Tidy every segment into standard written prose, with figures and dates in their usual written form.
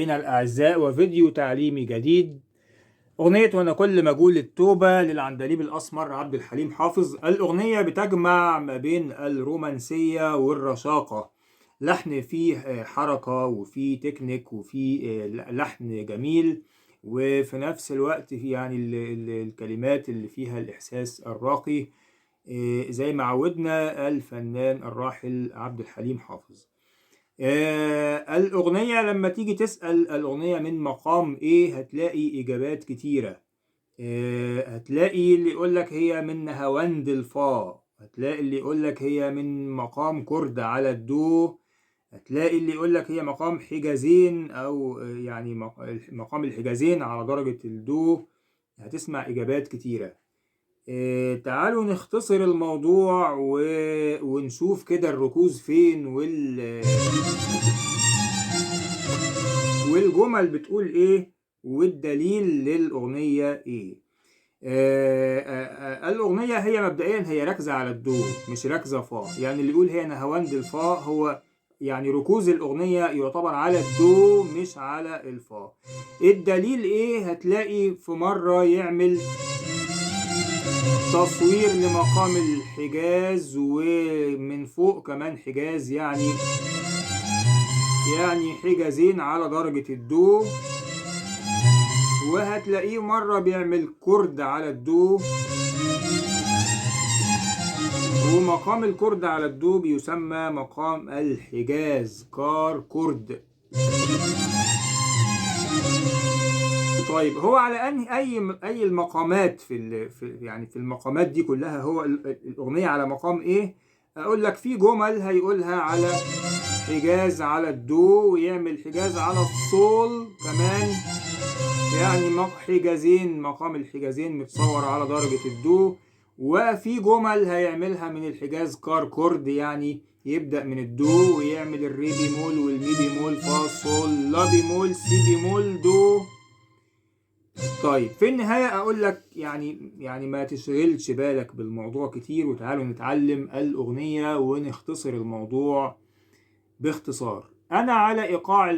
مستمعينا الأعزاء وفيديو تعليمي جديد. أغنية وأنا كل ما أقول التوبة للعندليب الأسمر عبد الحليم حافظ. الأغنية بتجمع ما بين الرومانسية والرشاقة، لحن فيه حركة وفيه تكنيك وفيه لحن جميل، وفي نفس الوقت في يعني الكلمات اللي فيها الإحساس الراقي زي ما عودنا الفنان الراحل عبد الحليم حافظ. الأغنية لما تيجي تسأل الأغنية من مقام إيه هتلاقي إجابات كتيرة. هتلاقي اللي يقولك هي من نهاوند الفا، هتلاقي اللي يقولك هي من مقام كرد على الدو، هتلاقي اللي يقولك هي مقام حجازين أو يعني مقام الحجازين على درجة الدو. هتسمع إجابات كتيرة. تعالوا نختصر الموضوع ونشوف كده الركوز فين والجمل بتقول ايه والدليل للأغنية ايه. الأغنية هي مبدئيا هي راكزة على الدو مش راكزة فا، يعني اللي يقول هي نهاوند الفا هو يعني ركوز الأغنية يعتبر على الدو مش على الفا. الدليل ايه؟ هتلاقي في مرة يعمل تصوير لمقام الحجاز ومن فوق كمان حجاز، يعني حجازين على درجة الدو، وهتلاقيه مرة بيعمل كرد على الدو، ومقام الكرد على الدو بيسمى مقام الحجاز كار كرد. طيب هو على اي المقامات في المقامات دي كلها هو الاغنيه على مقام ايه؟ اقول لك في جمل هيقولها على حجاز على الدو، ويعمل حجاز على الصول كمان، يعني حجازين، مقام الحجازين متصور على درجه الدو. وفي جمل هيعملها من الحجاز كار كورد، يعني يبدأ من الدو ويعمل الري بيمول والمي بيمول فا صول لا بيمول سي بيمول دو. طيب في النهاية أقول لك يعني ما تشغلش بالك بالموضوع كتير، وتعالوا نتعلم الأغنية ونختصر الموضوع باختصار. أنا على إيقاع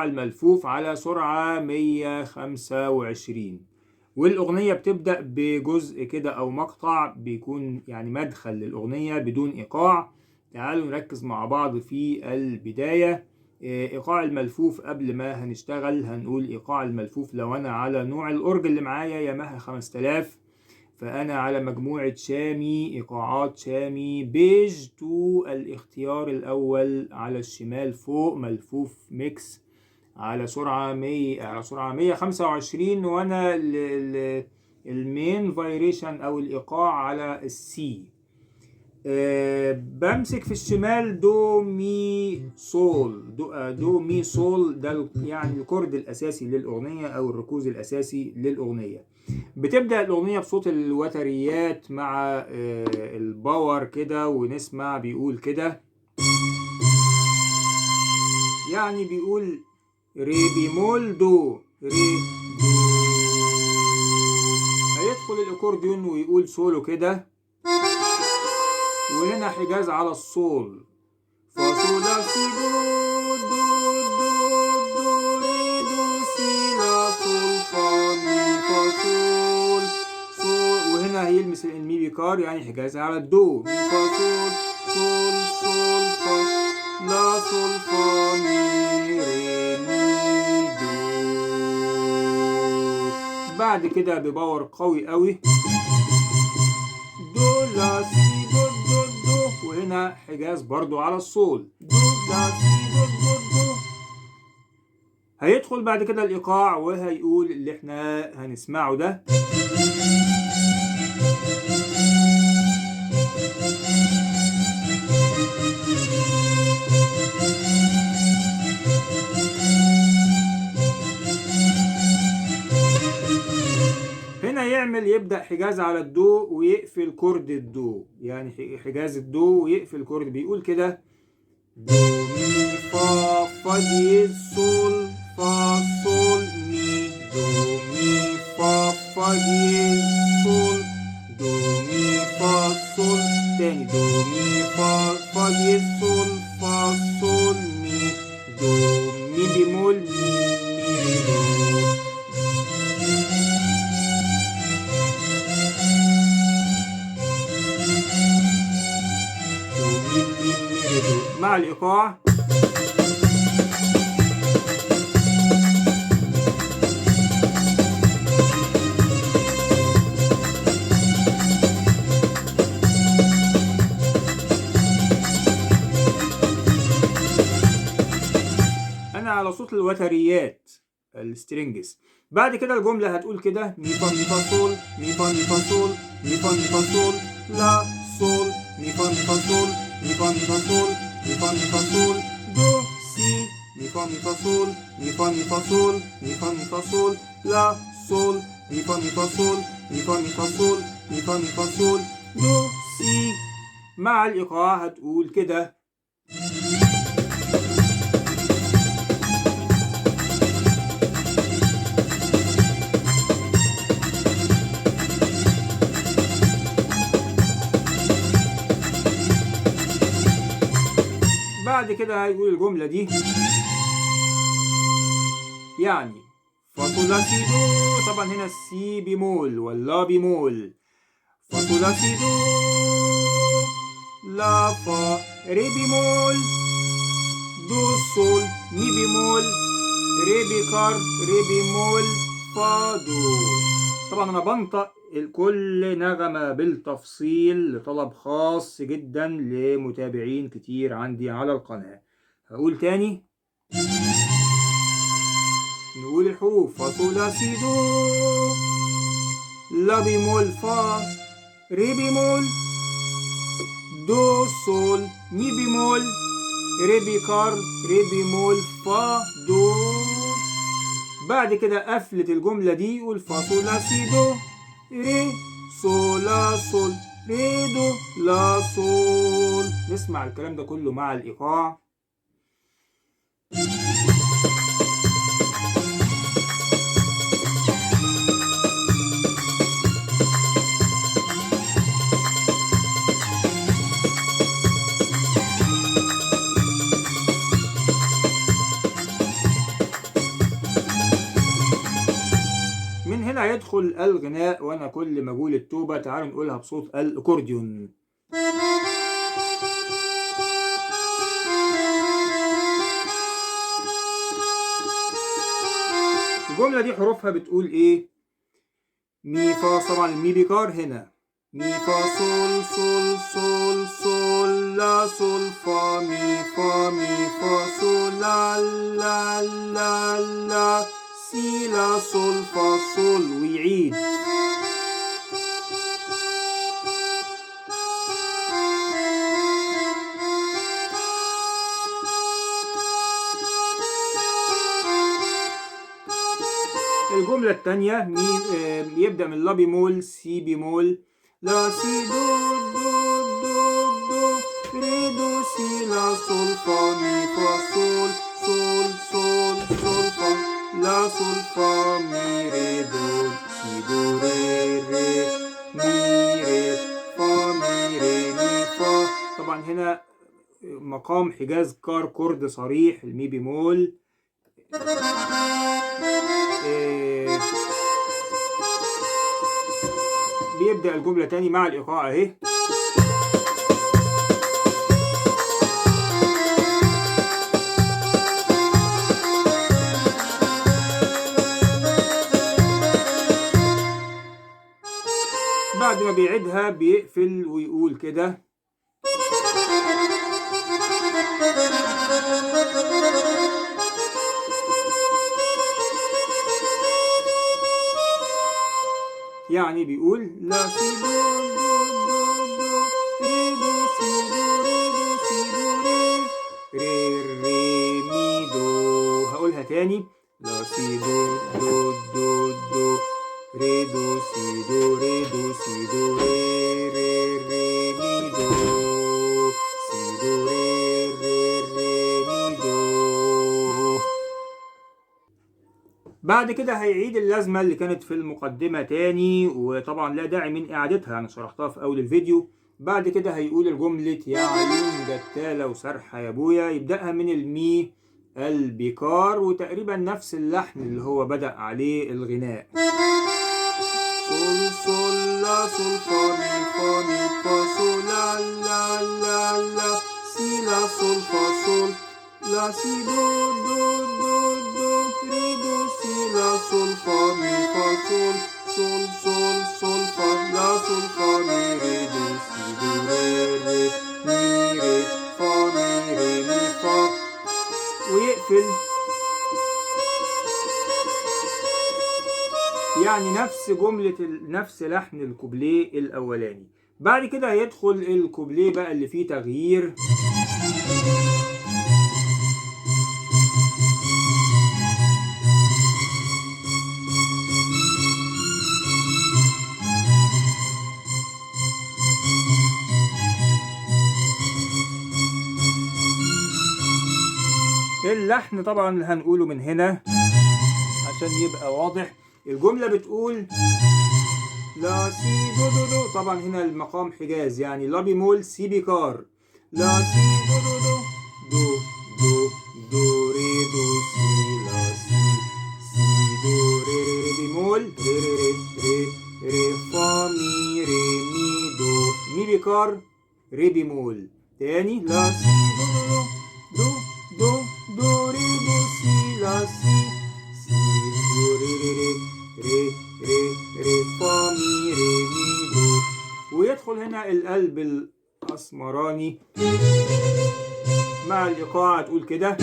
الملفوف على سرعة 125، والأغنية بتبدأ بجزء كده أو مقطع بيكون يعني مدخل للأغنية بدون إيقاع. تعالوا نركز مع بعض في البداية. إيقاع الملفوف قبل ما هنشتغل هنقول إيقاع الملفوف. لو أنا على نوع الأورج اللي معايا ياماها 5000، فأنا على مجموعة شامي، إيقاعات شامي بيج 2، الاختيار الأول على الشمال فوق ملفوف ميكس على سرعة 125، وأنا المين فايريشن أو الإيقاع على السي. بمسك في الشمال دو مي سول، دو مي سول، ده يعني الكورد الأساسي للأغنية أو الركوز الأساسي للأغنية. بتبدأ الأغنية بصوت الوتريات مع الباور كده، ونسمع بيقول كده، يعني بيقول ري بيمول دو ري دو. هيدخل الأكورديون ويقول سولو كده، وهنا حجاز على الصول فا صول لا سي دو دو دو دو ري دو سي لا صول فا مي فا صول صول، وهنا هيلمس المي بيكار يعني حجاز على الدو مي فا صول صول صول فا لا صول فا مي ري مي دو. بعد كده بباور قوي قوي دو لا سي دو دو دو، وهنا حجاز برضو على الصول دو لا سي دو دو دو. هيدخل بعد كده الإيقاع وهيقول اللي احنا هنسمعه ده. هنا يبدأ حجاز على الدو ويقفل كورد الدو، يعني حجاز الدو ويقفل كورد، بيقول كده دو مي فا فا ديز سول فا سول مي دو مي فا فا ديز سول دو مي فا سول، تاني دو مي فا فا ديز سول فا سول مي دو مي الإيقاع. أنا على صوت الوتريات السترينجز. بعد كده الجملة هتقول كده: مي فا مي فا صول مي فا مي فا صول مي فا مي فا صول لا صول مي فا مي فا صول مي فا مي فا صول مي فا مي فا صول دو سي مي فا مي فا صول مي فا مي فا صول مي فا مي فا صول لا صول مي فا مي فا صول مي فا مي فا صول مي فا مي فا صول دو سي. مع الإيقاع هتقول كده: بعد كده هيقول الجملة دي يعني فا صول لا سي دو. طبعا هنا السي بيمول واللا بيمول. فا صول لا سي دو لا فا ري بيمول دو صول مي بيمول ري بيكار ري بيمول فا دو. طبعا انا بنطق كل نغمة بالتفصيل لطلب خاص جدا لمتابعين كتير عندي على القناة. هقول تاني، نقول الحروف: فا صول لا سي دو لا بيمول فا ري بيمول دو صول مي بيمول ري بيكار ري بيمول فا دو. بعد كده قفلت الجملة دي يقول: فا صول لا سي دو ري صول لا صول ري دو لا صول. نسمع الكلام ده كله مع الإيقاع. من هنا يدخل الغناء، وانا كل ما اقول التوبة تعالوا نقولها بصوت الاكورديون. الجملة دي حروفها بتقول ايه؟ مي فا. طبعا المي بيكار هنا مي فا صول صول صول صول لا صول فا مي فا مي فا صول لا لا لا لا سي لا صول فا صول. ويعيد. الجملة التانية يبدأ من لا بيمول سي بيمول لا سي دو دو دو دو ري دو سي لا صول فا مي فا صول صول صول صول فا لا صول فا مي ري دو سي دو ري ري مي ري فا مي ري مي فا. طبعا هنا مقام حجاز كار كورد صريح المي بيمول. بيبدأ الجملة تاني مع الإيقاع اهي. بعد ما بيعيدها بيقفل ويقول كده: يعني بيقول لا سي دو دو دو دو ري دو سي دو ري دو سي دو ري ري ري مي دو. هقولها تاني: لا سي دو دو دو دو ري دو سي دو ري دو سي دو ري ري ري مي دو سي دو ري ري ري مي دو. بعد كده هيعيد اللازمة اللي كانت في المقدمة تاني، وطبعا لا داعي من إعادتها، أنا شرحتها في أول الفيديو. بعد كده هيقول الجملة: يا عيون جتالة وسرحة يا بويا. يبدأها من المي البيكار، وتقريبا نفس اللحن اللي هو بدأ عليه الغناء. صول صول لا صول فا مي فا مي فا صول لا لا لا لا سي لا صول فا صول لا سي دو دو دو دو ري دو سي لا صول فا مي فا صول صول صول صول فا لا صول فا مي ري دو سي دو ري ري مي ري فا مي ري مي فا. ويقفل يعني نفس جملة نفس لحن الكوبليه الأولاني. بعد كده هيدخل الكوبليه بقى اللي فيه تغيير. اللحن طبعا اللي هنقوله من هنا عشان يبقى واضح. الجملة بتقول لا سي دو دو دو، طبعا هنا المقام حجاز يعني لا بيمول سي بيكار، لا سي دو دو دو دو دو دو ري دو سي لا سي سي دو ري ري ري بيمول ري ري ري ري ري فا مي ري مي دو مي بيكار ري بيمول. تاني لا سي دو دو دو دو دو ري دو سي لا سي سي دو ري ري ري ري ري ري فا مي ري مي دو. ويدخل هنا القلب الأسمراني مع الإيقاع تقول كده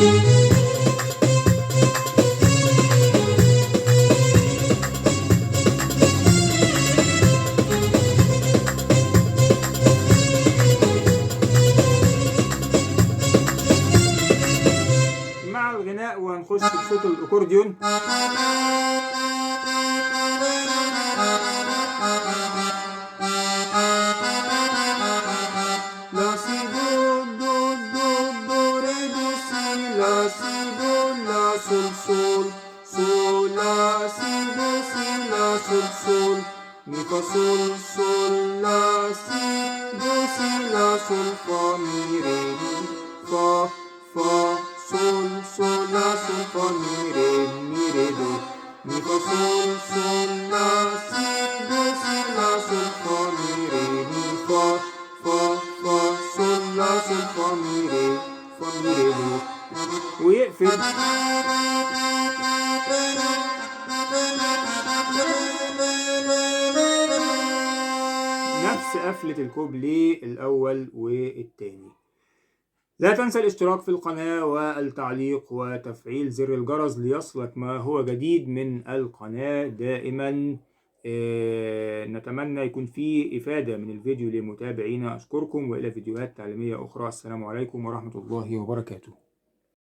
مع الغناء. وهنخش بصوت الأكورديون. لا سي دو دو دو دو ري دو سي لا سي دو لا صول صول صول لا سي دو سي لا صول صول مي فا صول صول لا سي دو سي لا صول فا مي ري مي فا فا صول صول لا صول فا مي ري دو مي فا صول صول لا سي دو سي لا صول فا مي ري مي فا فا فا صول لا صول فا مي ري دو. ويقفل نفس قفلة الكوبليه الأول والتاني. لا تنسى الاشتراك في القناة والتعليق وتفعيل زر الجرس ليصلك ما هو جديد من القناة دائما. نتمنى يكون فيه إفادة من الفيديو لمتابعينا. أشكركم وإلى فيديوهات تعليمية أخرى. السلام عليكم ورحمة الله وبركاته.